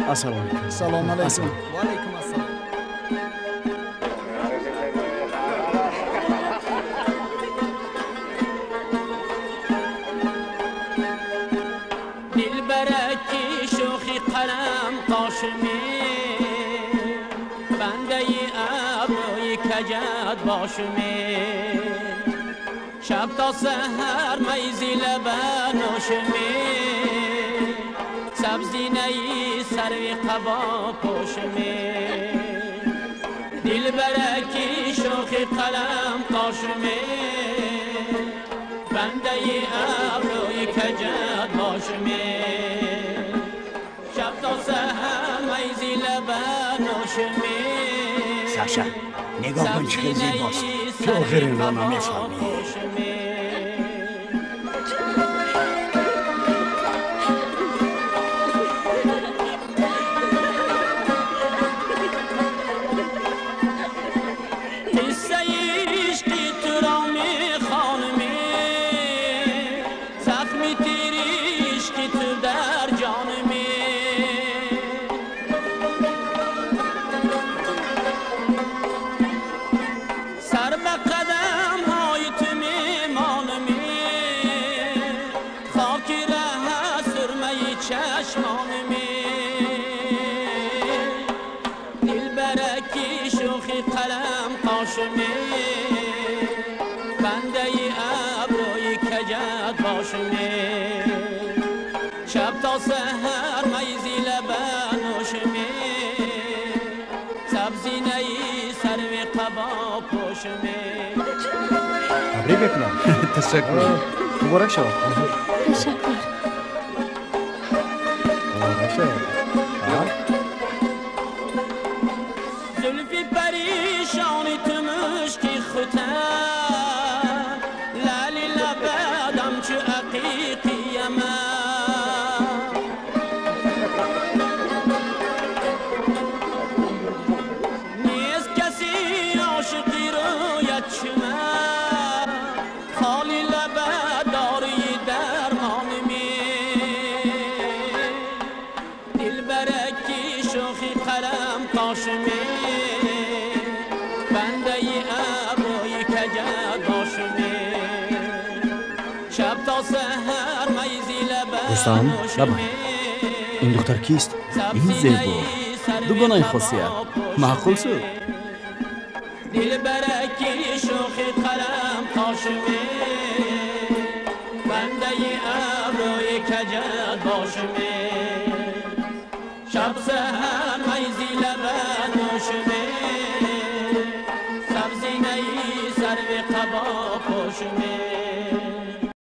السلام علیکم. سلام علیکم. و علیکم السلام. دلبرکی شوخی قلم قاشمی بنده ابروی کجت باشمی شب تا سحر میزی لبن نوشمی سبزی نی سروی قبا پوشمی دلبرکی شوخی قلم قاشمی بنده ابروی کجت باشمی شب تا سحر میزی لبن نوشمی ساشا نگاه کن چه زیباست. تو آخر این را نمیفهمی. بنده ابروی کجت باشمی شب تا سحر میزی لبن نوشمی سبزی نی سروی قبا پوشمی. تبریک بکنم. تشکر. مبارک شد. تشکر. مبارک شد. زلفی پریشانی تو مشکی خوته لالی لبادم چو عقیقیم نیست کسی عاشقی رویت چمه خالی لبه داری درمانمی دلبرکی شوخی قلم قاشمی بنده ابروی کجت باشمی شب تا سحر میزی لبن دوستان لبن این دختر کیست؟ این زیبا دوگانه خاصیت معقول شد. دلبرکی شوخی قلم قاشمی بنده ابروی کجت باشمی شب سحر میزی لبن نوشمی سبزی نی سروی قبا پوشمی